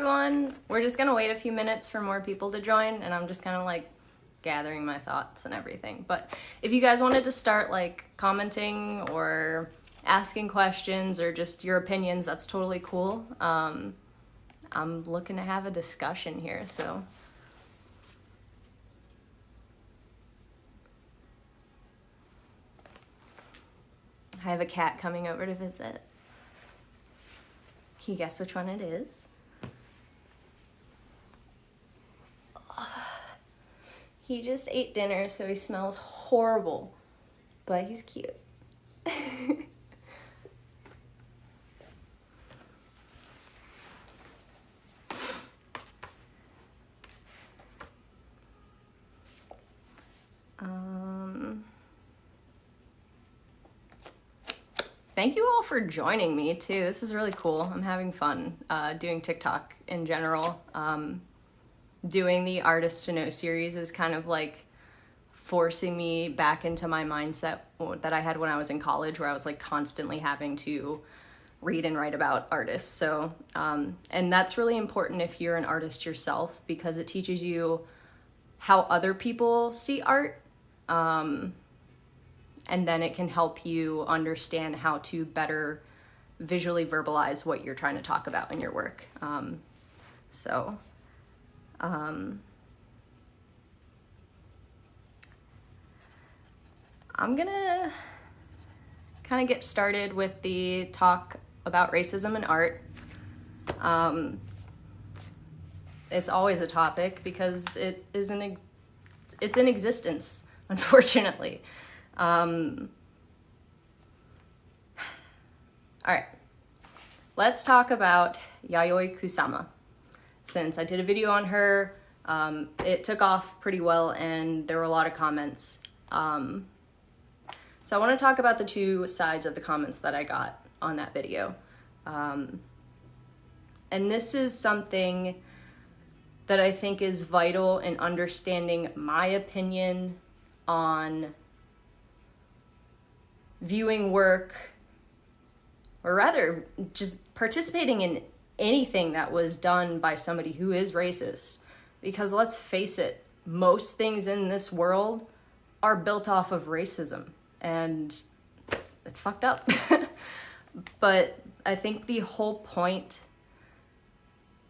everyone. We're just gonna wait a few minutes for more people to join, and I'm just kind of like gathering my thoughts and everything. But if you guys wanted to start like commenting or asking questions or just your opinions, that's totally cool. I'm looking to have a discussion here, so. I have a cat coming over to visit. Can you guess which one it is? He just ate dinner, so he smells horrible, but he's cute. Thank you all for joining me too. This is really cool. I'm having fun doing TikTok in general. Doing the Artist to Know series is kind of like forcing me back into my mindset that I had when I was in college, where I was like constantly having to read and write about artists. So, and that's really important if you're an artist yourself, because it teaches you how other people see art. And then it can help you understand how to better visually verbalize what you're trying to talk about in your work. I'm gonna kind of get started with the talk about racism in art. It's always a topic because it's in existence, unfortunately. All right, let's talk about Yayoi Kusama. Since I did a video on her, it took off pretty well and there were a lot of comments. So I want to talk about the two sides of the comments that I got on that video. And this is something that I think is vital in understanding my opinion on viewing work, or rather just participating in anything that was done by somebody who is racist. Because let's face it, most things in this world are built off of racism, and it's fucked up. But I think the whole point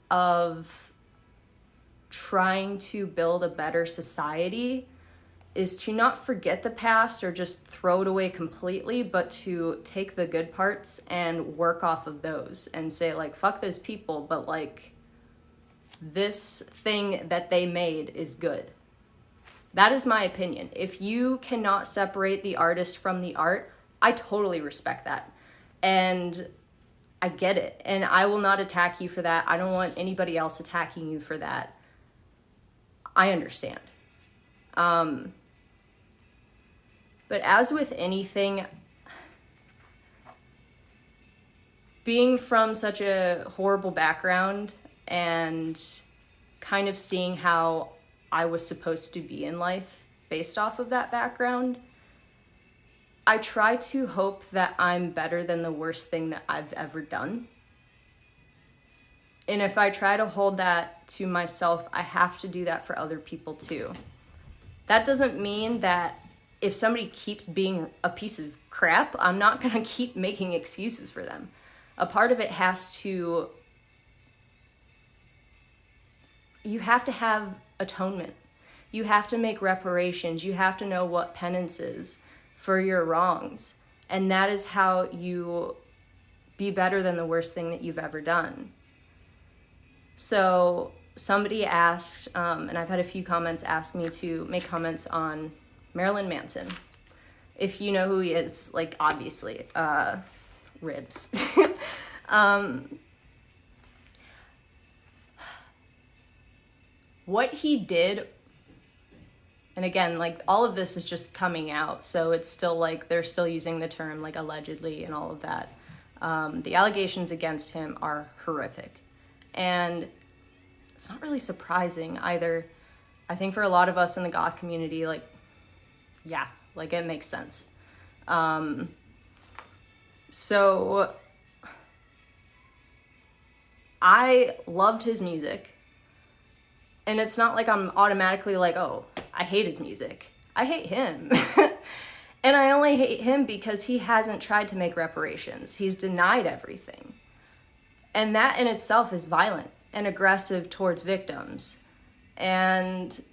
of trying to build a better society is to not forget the past or just throw it away completely, but to take the good parts and work off of those and say like, fuck those people, but like this thing that they made is good. That is my opinion. If you cannot separate the artist from the art, I totally respect that. And I get it. And I will not attack you for that. I don't want anybody else attacking you for that. I understand. But as with anything, being from such a horrible background and kind of seeing how I was supposed to be in life based off of that background, I try to hope that I'm better than the worst thing that I've ever done. And if I try to hold that to myself, I have to do that for other people too. That doesn't mean that if somebody keeps being a piece of crap, I'm not gonna keep making excuses for them. A part of it has to, you have to have atonement. You have to make reparations. You have to know what penance is for your wrongs. And that is how you be better than the worst thing that you've ever done. So somebody asked, and I've had a few comments ask me to make comments on Marilyn Manson. If you know who he is, like obviously, ribs. What he did, and again, like all of this is just coming out, so it's still like they're still using the term like allegedly and all of that. The allegations against him are horrific. And it's not really surprising either. I think for a lot of us in the goth community, like, yeah, like it makes sense. So I loved his music. And it's not like I'm automatically like, oh, I hate his music. I hate him. And I only hate him because he hasn't tried to make reparations. He's denied everything. And that in itself is violent and aggressive towards victims. And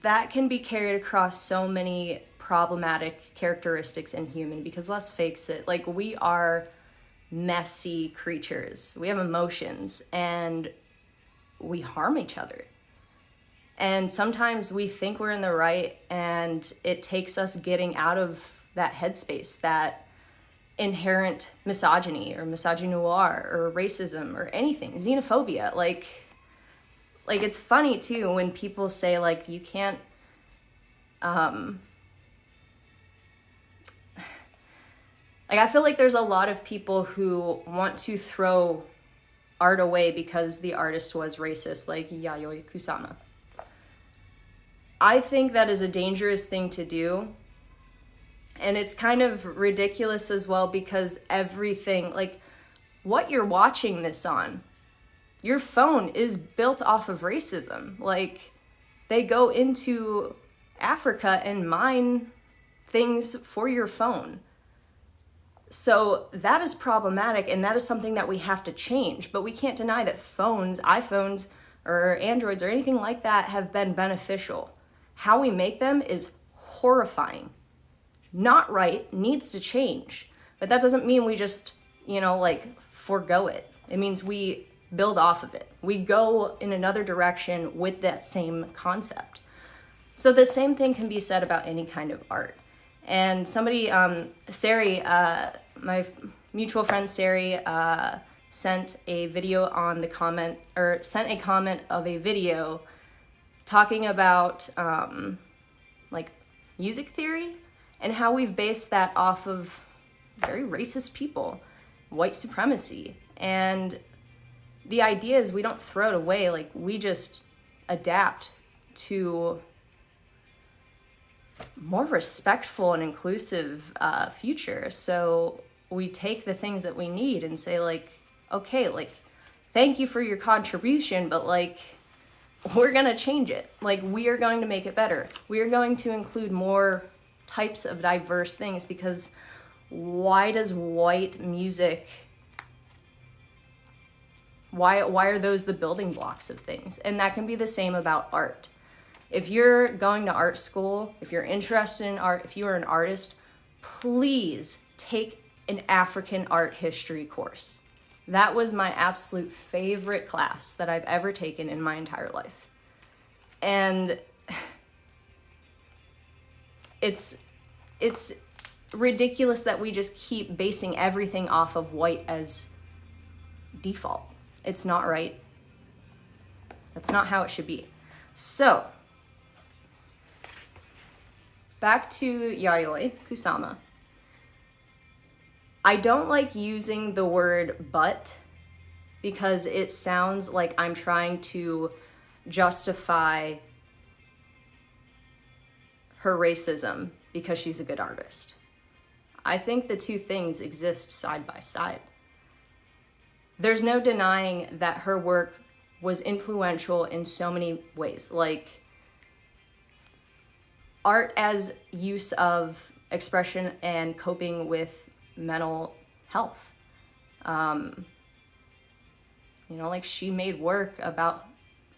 that can be carried across so many problematic characteristics in human, because let's face it, like, we are messy creatures. We have emotions and we harm each other. And sometimes we think we're in the right, and it takes us getting out of that headspace, that inherent misogyny or misogynoir or racism or anything, xenophobia. Like it's funny too when people say like you can't like, I feel like there's a lot of people who want to throw art away because the artist was racist, like Yayoi Kusama. I think that is a dangerous thing to do. And it's kind of ridiculous as well, because everything, like what you're watching this on, your phone is built off of racism. Like, they go into Africa and mine things for your phone. So that is problematic, and that is something that we have to change. But we can't deny that phones, iPhones, or Androids, or anything like that have been beneficial. How we make them is horrifying. Not right, needs to change. But that doesn't mean we just, like, forego it. It means we build off of it. We go in another direction with that same concept. So the same thing can be said about any kind of art. And somebody, Sari, my mutual friend Sari, sent a video on the comment, or sent a comment of a video talking about like music theory and how we've based that off of very racist people, white supremacy. And the idea is we don't throw it away, like we just adapt to more respectful and inclusive future. So we take the things that we need and say like, okay, like, thank you for your contribution, but like, we're gonna change it. Like, we are going to make it better. We are going to include more types of diverse things, because why does white music, why are those the building blocks of things? And that can be the same about art. If you're going to art school, if you're interested in art, if you are an artist, please take an African art history course. That was my absolute favorite class that I've ever taken in my entire life. And it's ridiculous that we just keep basing everything off of white as default. It's not right. That's not how it should be. So, back to Yayoi Kusama. I don't like using the word but, because it sounds like I'm trying to justify her racism because she's a good artist. I think the two things exist side by side. There's no denying that her work was influential in so many ways, like art as use of expression and coping with mental health. Like she made work about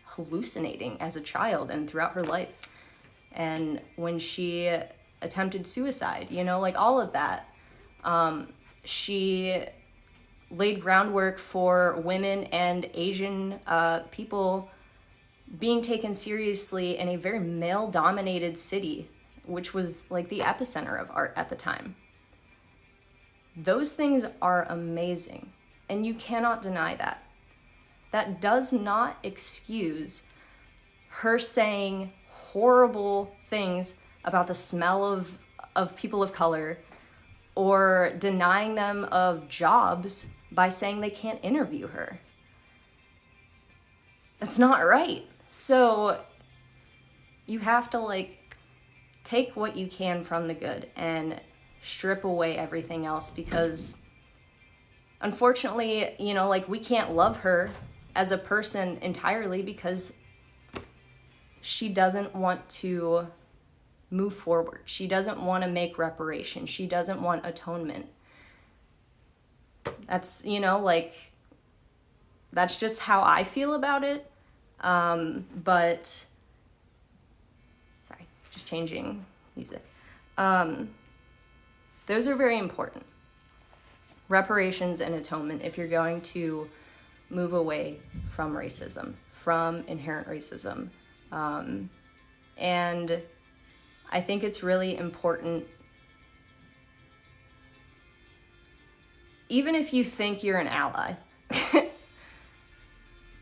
hallucinating as a child and throughout her life. And when she attempted suicide, like all of that. She laid groundwork for women and Asian people being taken seriously in a very male-dominated city, which was like the epicenter of art at the time. Those things are amazing, and you cannot deny that. That does not excuse her saying horrible things about the smell of people of color, or denying them of jobs by saying they can't interview her. That's not right. So you have to take what you can from the good and strip away everything else, because unfortunately, you know, like, we can't love her as a person entirely because she doesn't want to move forward. She doesn't want to make reparation. She doesn't want atonement. That's, you know, like, that's just how I feel about it. But, sorry, just changing music. Those are very important. Reparations and atonement, if you're going to move away from racism, from inherent racism. And I think it's really important, even if you think you're an ally,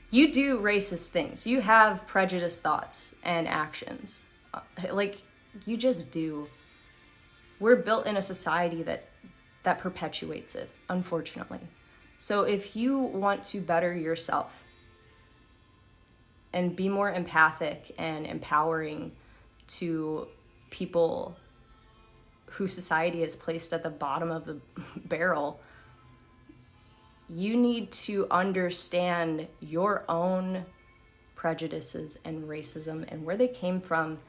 you do racist things. You have prejudiced thoughts and actions. Like, you just do. We're built in a society that perpetuates it, unfortunately. So if you want to better yourself and be more empathic and empowering to people who society has placed at the bottom of the barrel, you need to understand your own prejudices and racism and where they came from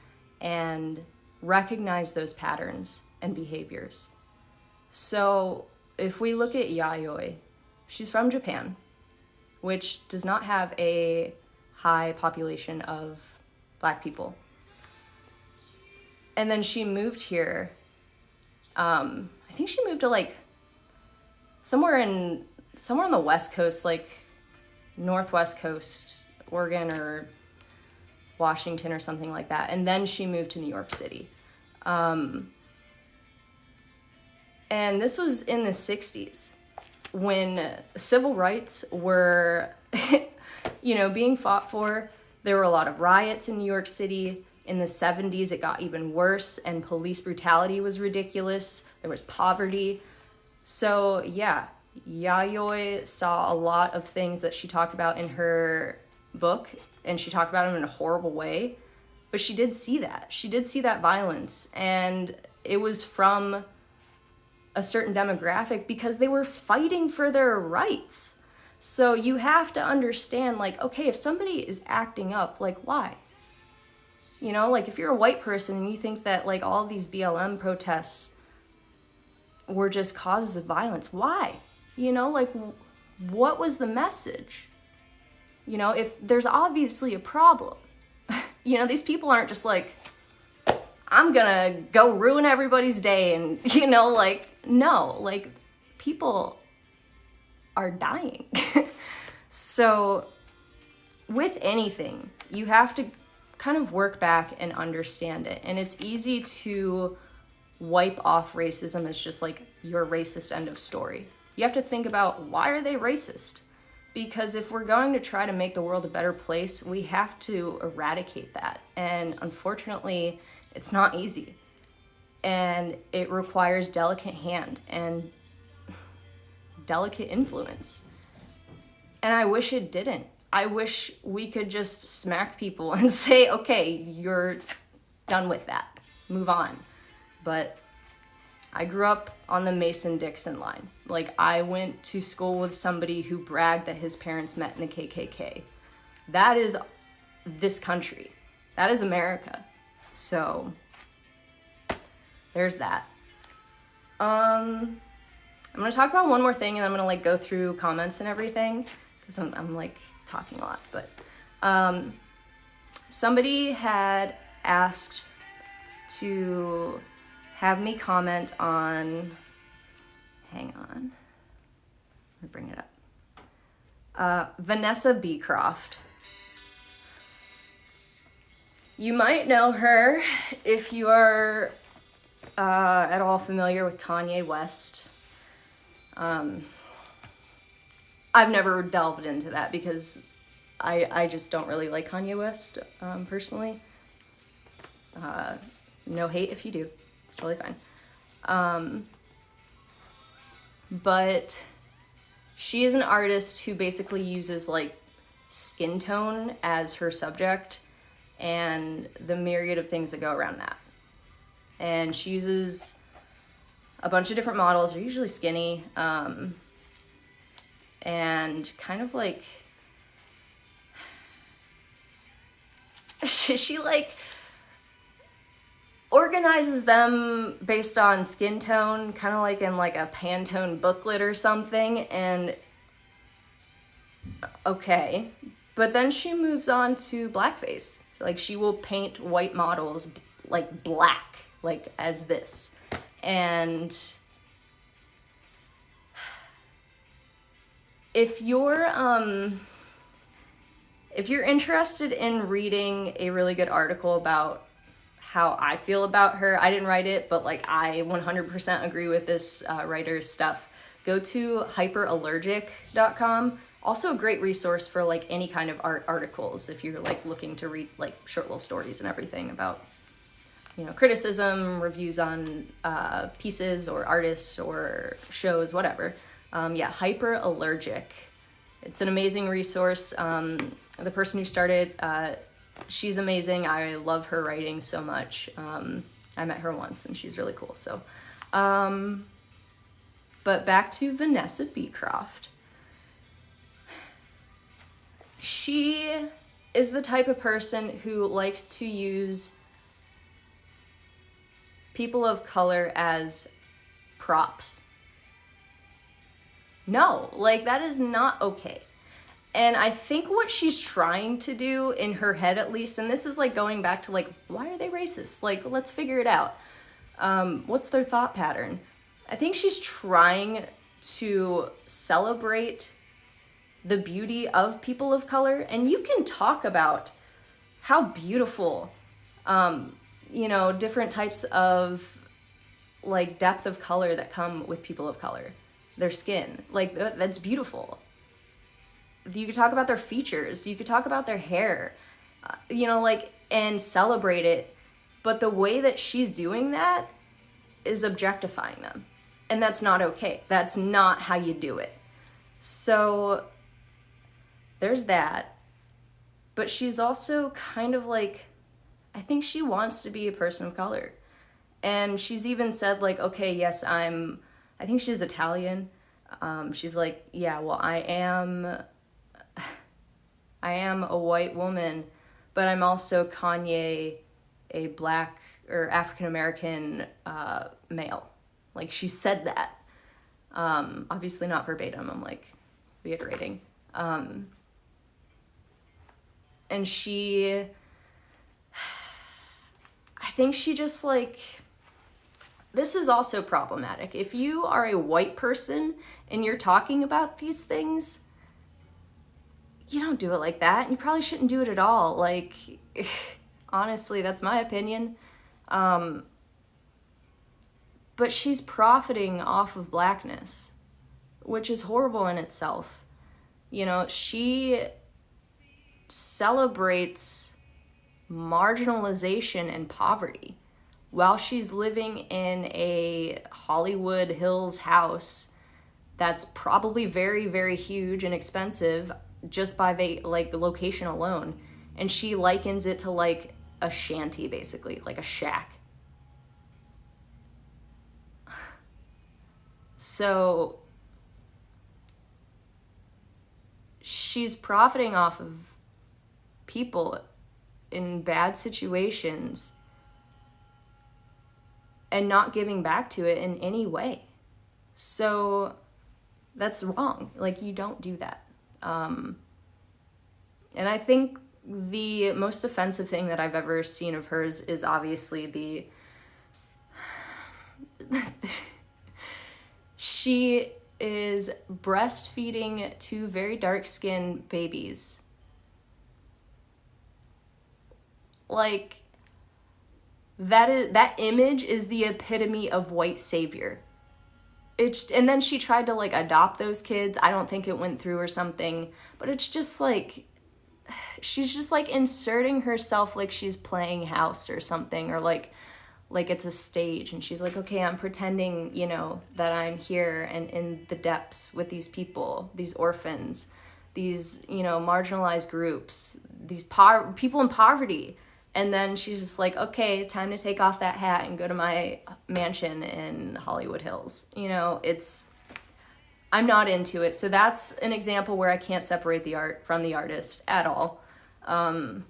and recognize those patterns and behaviors. So if we look at Yayoi, she's from Japan, which does not have a high population of Black people. And then she moved here. I think she moved to like somewhere on the West Coast, like Northwest Coast, Oregon or Washington or something like that. And then she moved to New York City. And this was in the 60s when civil rights were, you know, being fought for. There were a lot of riots in New York City. In the 70s, it got even worse, and police brutality was ridiculous. There was poverty. So, yeah, Yayoi saw a lot of things that she talked about in her book, and she talked about them in a horrible way. But she did see that. She did see that violence, and it was from a certain demographic because they were fighting for their rights. So you have to understand, like, okay, if somebody is acting up, like, why? You know, like, if you're a white person and you think that, like, all of these BLM protests were just causes of violence, why? You know, like, what was the message? You know, if there's obviously a problem, you know, these people aren't just like, I'm gonna go ruin everybody's day and, you know, like, no, like, people are dying. So with anything, you have to kind of work back and understand it. And it's easy to wipe off racism as just like your racist end of story. You have to think about, why are they racist? Because if we're going to try to make the world a better place, we have to eradicate that. And unfortunately, it's not easy. And it requires delicate hand and delicate influence. And I wish it didn't. I wish we could just smack people and say, okay, you're done with that. Move on. But I grew up on the Mason-Dixon line. Like, I went to school with somebody who bragged that his parents met in the KKK. That is this country. That is America. So, there's that. I'm going to talk about one more thing, and I'm going to, like, go through comments and everything, because I'm like, talking a lot. But somebody had asked to have me comment on, hang on, let me bring it up. Vanessa B. Croft. You might know her if you are at all familiar with Kanye West. I've never delved into that because I just don't really like Kanye West, personally. No hate if you do. It's totally fine. But she is an artist who basically uses, like, skin tone as her subject and the myriad of things that go around that. And she uses a bunch of different models. They're usually skinny. and kind of like she like organizes them based on skin tone, kind of like in like a Pantone booklet or something. And okay, but then she moves on to blackface. Like, she will paint white models like black, like as this. And if you're interested in reading a really good article about how I feel about her, I didn't write it, but like I 100% agree with this writer's stuff, go to hyperallergic.com. Also a great resource for like any kind of art articles if you're like looking to read like short little stories and everything about, you know, criticism, reviews on pieces or artists or shows, whatever. Yeah, Hyperallergic. It's an amazing resource. The person who started, she's amazing. I love her writing so much. I met her once and she's really cool. So, but back to Vanessa B. Croft. She is the type of person who likes to use people of color as props. No, like that is not okay. And I think what she's trying to do in her head, at least, and this is like going back to like, why are they racist? Like, let's figure it out. What's their thought pattern? I think she's trying to celebrate the beauty of people of color. And you can talk about how beautiful, you know, different types of like depth of color that come with people of color. Their skin, like that's beautiful. You could talk about their features, you could talk about their hair, you know, like, and celebrate it. But the way that she's doing that is objectifying them. And that's not okay. That's not how you do it. So there's that. But she's also kind of like, I think she wants to be a person of color. And she's even said like, okay, yes, I think she's Italian. She's like, yeah, well, I am a white woman, but I'm also Kanye, a black or African-American male. Like, she said that. Obviously not verbatim, I'm like reiterating. And I think she just like, this is also problematic. If you are a white person and you're talking about these things, you don't do it like that. You probably shouldn't do it at all. Like, honestly, that's my opinion. But she's profiting off of blackness, which is horrible in itself. You know, she celebrates marginalization and poverty while she's living in a Hollywood Hills house that's probably very, very huge and expensive just by the location alone. And she likens it to like a shanty, basically, like a shack. So she's profiting off of people in bad situations and not giving back to it in any way. So that's wrong. Like, you don't do that. And I think the most offensive thing that I've ever seen of hers is obviously she is breastfeeding two very dark-skinned babies. Like, that image is the epitome of white savior. And then she tried to like adopt those kids. I don't think it went through or something, but it's just like, she's just like inserting herself like she's playing house or something, or like it's a stage, and she's like, okay, I'm pretending, you know, that I'm here and in the depths with these people, these orphans, these, you know, marginalized groups, these people in poverty. And then she's just like, okay, time to take off that hat and go to my mansion in Hollywood Hills. You know, I'm not into it. So that's an example where I can't separate the art from the artist at all. I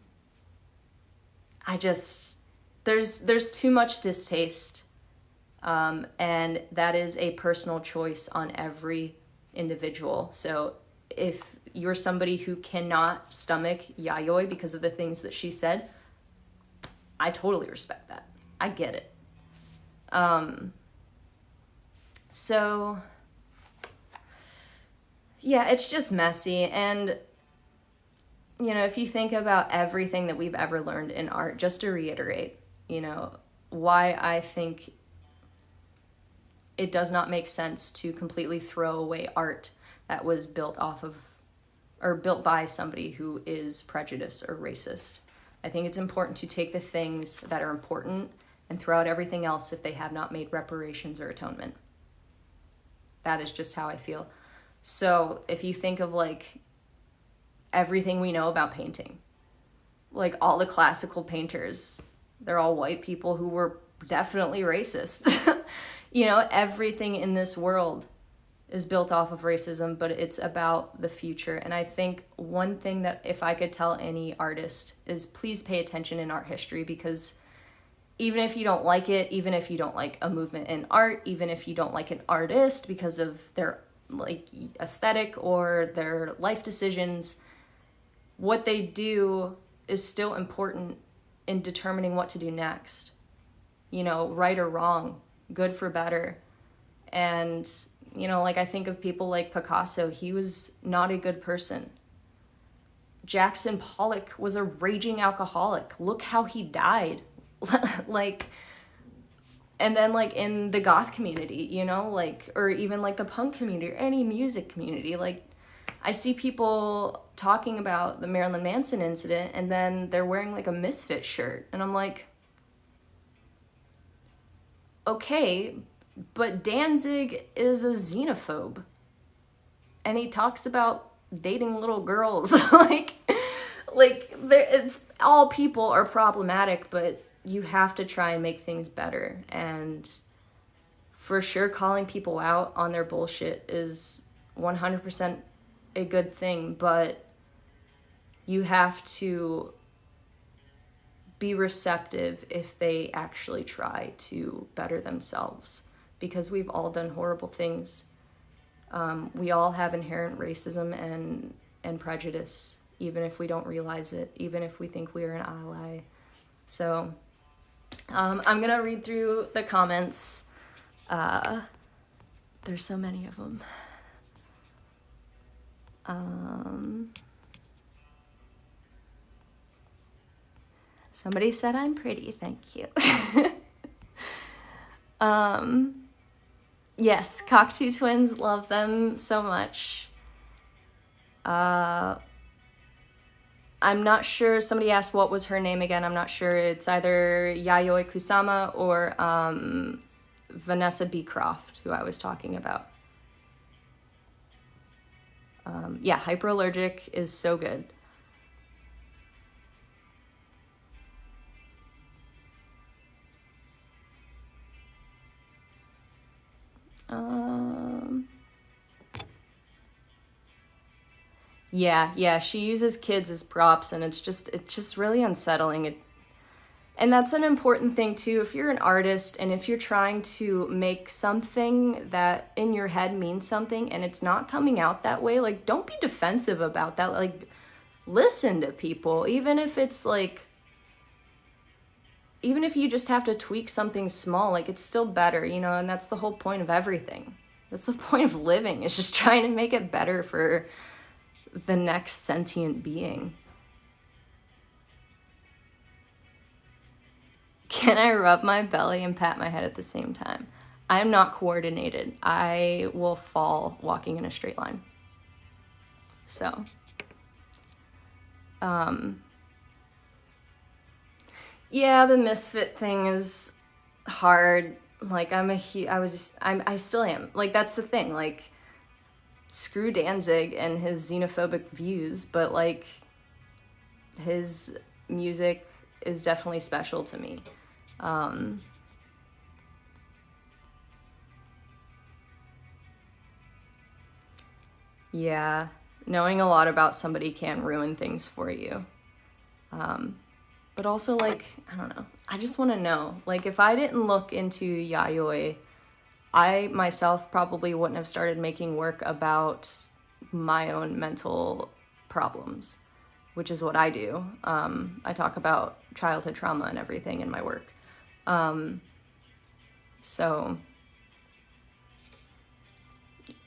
just, there's too much distaste. And that is a personal choice on every individual. So if you're somebody who cannot stomach Yayoi because of the things that she said, I totally respect that. I get it. So yeah, it's just messy. And, you know, if you think about everything that we've ever learned in art, just to reiterate, you know, why I think it does not make sense to completely throw away art that was built off of, or built by somebody who is prejudiced or racist. I think it's important to take the things that are important and throw out everything else if they have not made reparations or atonement. That is just how I feel. So if you think of like everything we know about painting, like all the classical painters, they're all white people who were definitely racist. You know, everything in this world is built off of racism, but it's about the future. And I think one thing that if I could tell any artist is please pay attention in art history, because even if you don't like it, even if you don't like a movement in art, even if you don't like an artist because of their like aesthetic or their life decisions, what they do is still important in determining what to do next. You know, right or wrong, good for better. And, you know, like I think of people like Picasso, he was not a good person. Jackson Pollock was a raging alcoholic. Look how he died. Like, and then like in the goth community, you know, like, or even like the punk community or any music community, like I see people talking about the Marilyn Manson incident and then they're wearing like a Misfit shirt. And I'm like, okay, but Danzig is a xenophobe. And he talks about dating little girls. like it's all people are problematic, but you have to try and make things better. And for sure, calling people out on their bullshit is 100% a good thing, but you have to be receptive if they actually try to better themselves, because we've all done horrible things. We all have inherent racism and prejudice, even if we don't realize it, even if we think we are an ally. So I'm gonna read through the comments. There's so many of them. Somebody said I'm pretty, thank you. Yes, Cockatoo Twins, love them so much. I'm not sure, somebody asked what was her name again, I'm not sure. It's either Yayoi Kusama or Vanessa B. Croft, who I was talking about. Yeah, Hyperallergic is so good. Yeah, she uses kids as props, and it's just really unsettling. And that's an important thing too. If you're an artist and if you're trying to make something that in your head means something and it's not coming out that way, like don't be defensive about that. Like listen to people, even if it's like, even if you just have to tweak something small, like it's still better, you know, and that's the whole point of everything. That's the point of living, is just trying to make it better for the next sentient being. Can I rub my belly and pat my head at the same time? I'm not coordinated. I will fall walking in a straight line. So, yeah, the misfit thing is hard. Like I still am. Like that's the thing. Like screw Danzig and his xenophobic views, but like his music is definitely special to me. Yeah, knowing a lot about somebody can ruin things for you. But also, like, I don't know. I just want to know. Like, if I didn't look into Yayoi, I myself probably wouldn't have started making work about my own mental problems, which is what I do. I talk about childhood trauma and everything in my work. So,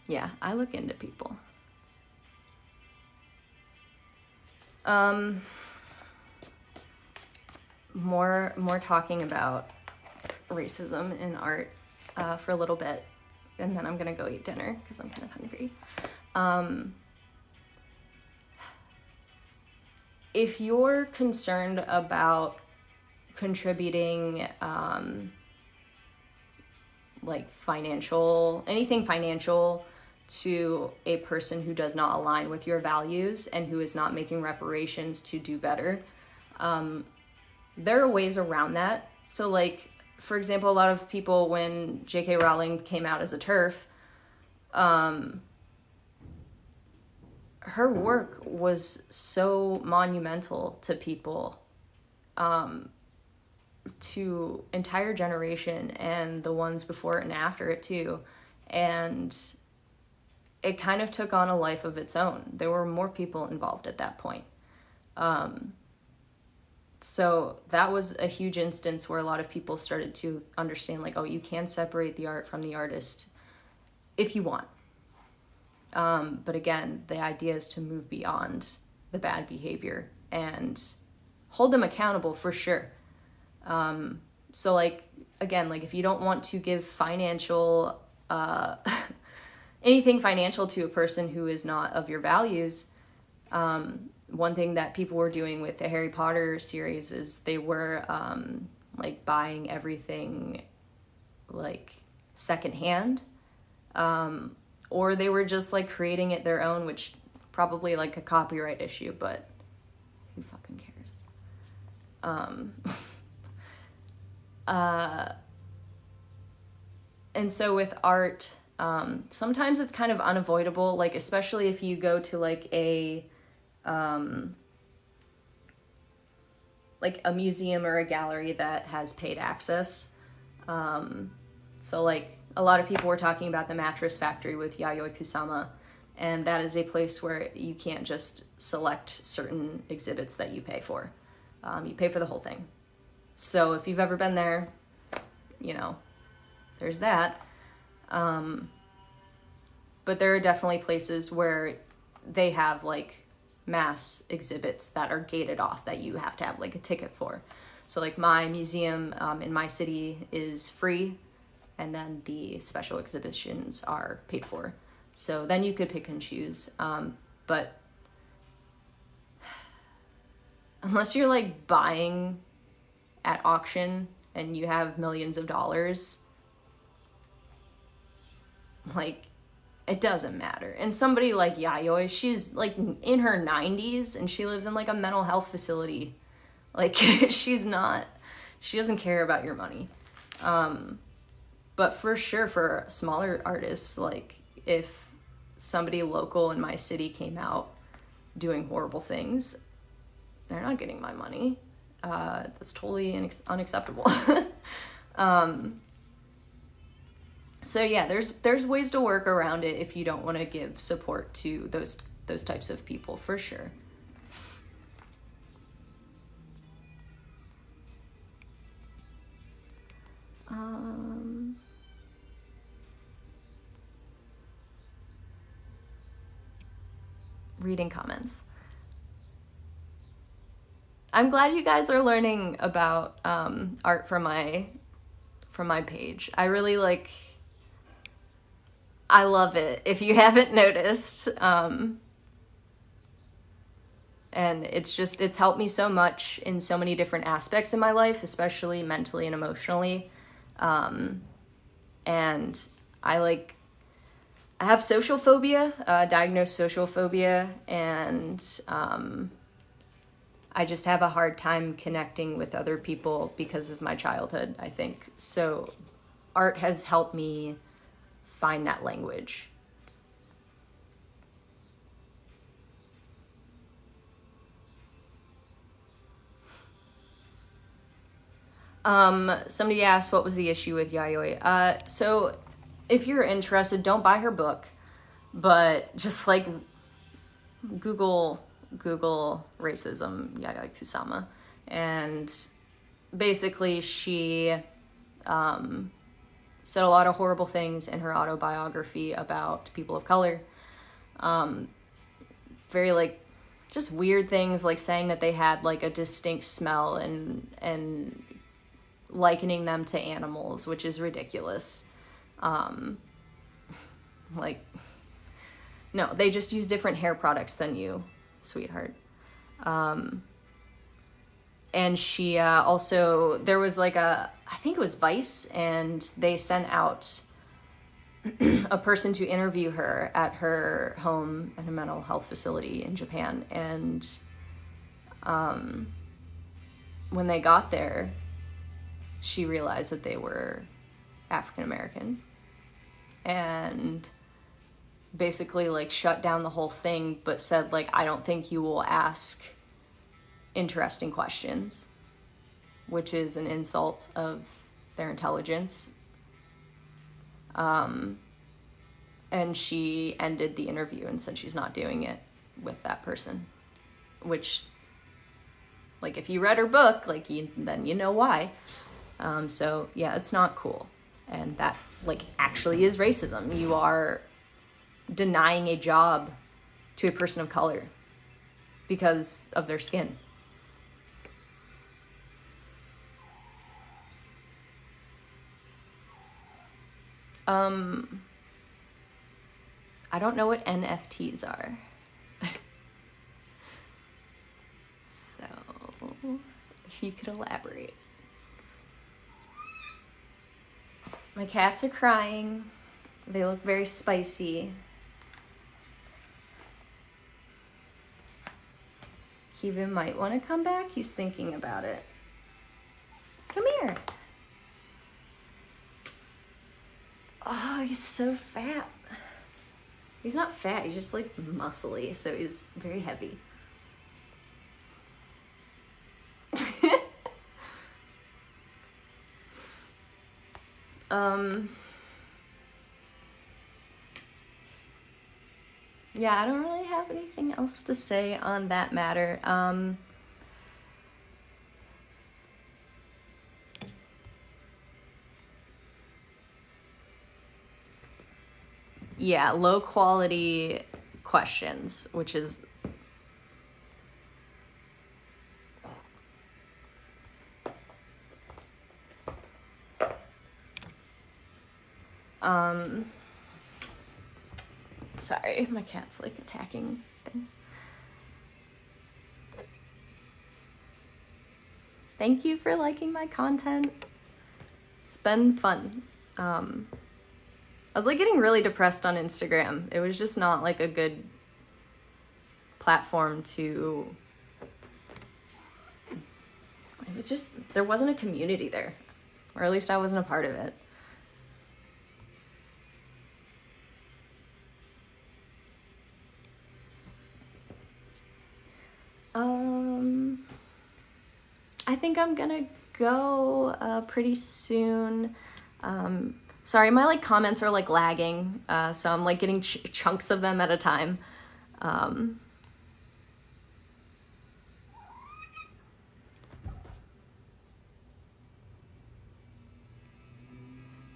yeah, I look into people. More talking about racism in art for a little bit, and then I'm gonna go eat dinner because I'm kind of hungry. If you're concerned about contributing like anything financial to a person who does not align with your values and who is not making reparations to do better, there are ways around that. So, like, for example, a lot of people, when J.K. Rowling came out as a TERF, her work was so monumental to people, to entire generation and the ones before it and after it too. And it kind of took on a life of its own. There were more people involved at that point. So that was a huge instance where a lot of people started to understand, like, oh, you can separate the art from the artist if you want. But again, the idea is to move beyond the bad behavior and hold them accountable for sure. So, like, again, like, if you don't want to give financial, anything financial to a person who is not of your values, one thing that people were doing with the Harry Potter series is they were, like, buying everything, like, secondhand, or they were just, like, creating it their own, which probably, like, a copyright issue, but who fucking cares? And so with art, sometimes it's kind of unavoidable, like, especially if you go to, like, a museum or a gallery that has paid access. So, like, a lot of people were talking about the Mattress Factory with Yayoi Kusama, and that is a place where you can't just select certain exhibits that you pay for. You pay for the whole thing. So if you've ever been there, you know, there's that. But there are definitely places where they have, like, mass exhibits that are gated off that you have to have, like, a ticket for. So, like, my museum in my city is free, and then the special exhibitions are paid for. So then you could pick and choose. But unless you're, like, buying at auction and you have millions of dollars, like, it doesn't matter. And somebody like Yayoi, she's, like, in her 90s and she lives in, like, a mental health facility. Like, she doesn't care about your money. But for sure, for smaller artists, like, if somebody local in my city came out doing horrible things, they're not getting my money. That's totally unacceptable. So yeah, there's ways to work around it if you don't want to give support to those types of people, for sure. Reading comments. I'm glad you guys are learning about art from my page. I really I love it, if you haven't noticed. And it's helped me so much in so many different aspects in my life, especially mentally and emotionally. And I have social phobia, diagnosed social phobia, and I just have a hard time connecting with other people because of my childhood, I think. So art has helped me find that language. Somebody asked what was the issue with Yayoi. So if you're interested, don't buy her book, but just like Google racism Yayoi Kusama, and basically she said a lot of horrible things in her autobiography about people of color. Very like just weird things, like saying that they had like a distinct smell and likening them to animals, which is ridiculous. Like, no, they just use different hair products than you, sweetheart. And she also, there was like I think it was Vice, and they sent out a person to interview her at her home at a mental health facility in Japan. And when they got there, she realized that they were African American, and basically like shut down the whole thing, but said like, I don't think you will ask interesting questions, which is an insult of their intelligence. And she ended the interview and said she's not doing it with that person, which, like, if you read her book, like, then you know why. So yeah, it's not cool. And that like actually is racism. You are denying a job to a person of color because of their skin. I don't know what NFTs are. So, if you could elaborate. My cats are crying. They look very spicy. Kevin might want to come back. He's thinking about it. Come here. Oh, he's so fat. He's not fat, he's just like muscly, so he's very heavy. Yeah, I don't really have anything else to say on that matter. Yeah, low quality questions, which is sorry, my cat's like attacking things. Thank you for liking my content. It's been fun. I was like getting really depressed on Instagram. It was just not like a good platform to, it was just, there wasn't a community there, or at least I wasn't a part of it. I think I'm gonna go pretty soon. Sorry, my like comments are like lagging, so I'm like getting chunks of them at a time.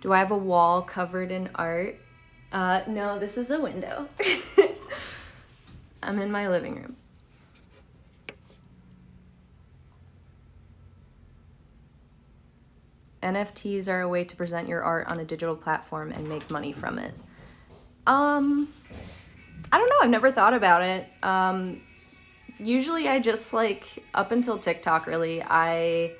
Do I have a wall covered in art? No, this is a window. I'm in my living room. NFTs are a way to present your art on a digital platform and make money from it. I don't know, I've never thought about it. Usually I just like, up until TikTok really, well,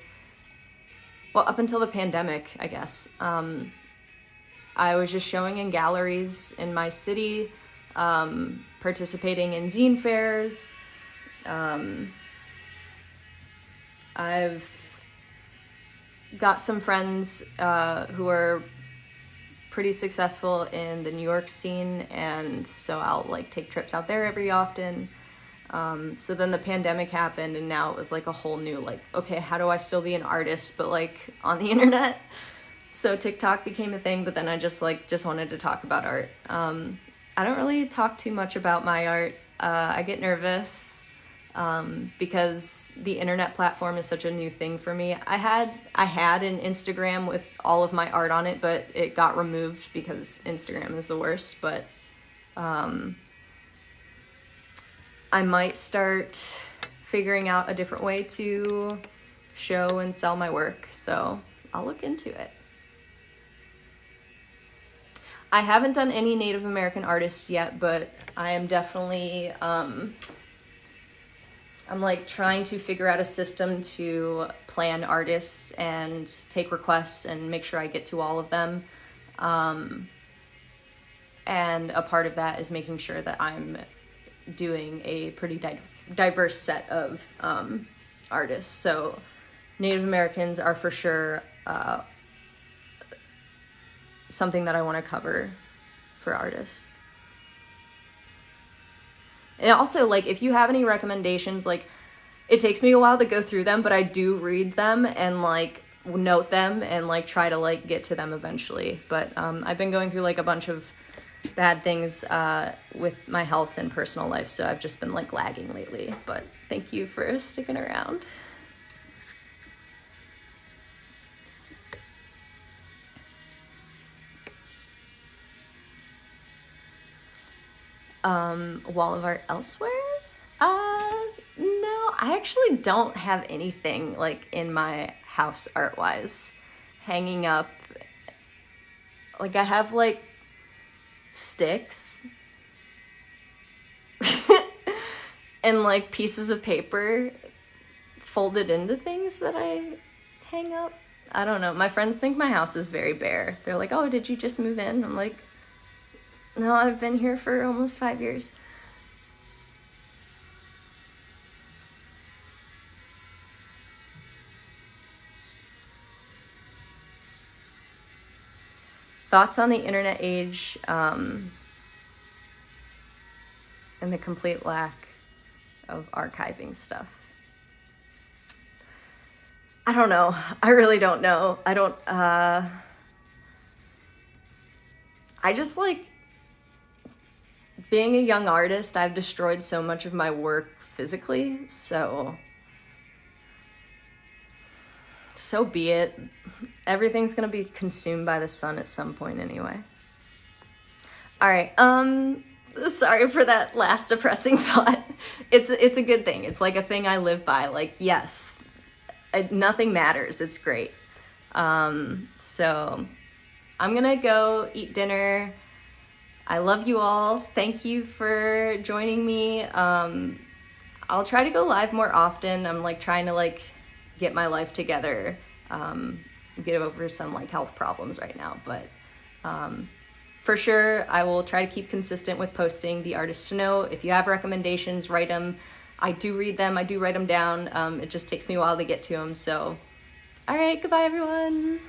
up until the pandemic, I guess, I was just showing in galleries in my city, participating in zine fairs. I've got some friends who are pretty successful in the New York scene, and so I'll like take trips out there every often. So then the pandemic happened, and now it was like a whole new, like, okay, how do I still be an artist, but like on the internet? So TikTok became a thing, but then I just wanted to talk about art. I don't really talk too much about my art. I get nervous because the internet platform is such a new thing for me. I had an Instagram with all of my art on it, but it got removed because Instagram is the worst. But I might start figuring out a different way to show and sell my work, so I'll look into it. I haven't done any Native American artists yet, but I am definitely, I'm like trying to figure out a system to plan artists and take requests and make sure I get to all of them. And a part of that is making sure that I'm doing a pretty diverse set of artists. So Native Americans are for sure something that I want to cover for artists. And also, like, if you have any recommendations, like, it takes me a while to go through them, but I do read them and like note them and like try to like get to them eventually. But I've been going through like a bunch of bad things with my health and personal life, so I've just been like lagging lately. But thank you for sticking around. Wall of art elsewhere? No, I actually don't have anything like in my house art-wise hanging up. Like I have like sticks and like pieces of paper folded into things that I hang up. I don't know. My friends think my house is very bare. They're like, "Oh, did you just move in?" I'm like, "No, I've been here for almost 5 years." Thoughts on the internet age and the complete lack of archiving stuff? I don't know. I really don't know. I just like being a young artist, I've destroyed so much of my work physically, so be it. Everything's gonna be consumed by the sun at some point anyway. All right, sorry for that last depressing thought. It's a good thing. It's like a thing I live by. Like, yes, nothing matters. It's great. So I'm gonna go eat dinner. I love you all. Thank you for joining me. I'll try to go live more often. I'm like trying to like get my life together, get over some like health problems right now, but for sure I will try to keep consistent with posting the artists to know. If you have recommendations, write them. I do read them. I do write them down. It just takes me a while to get to them. So, all right, goodbye everyone.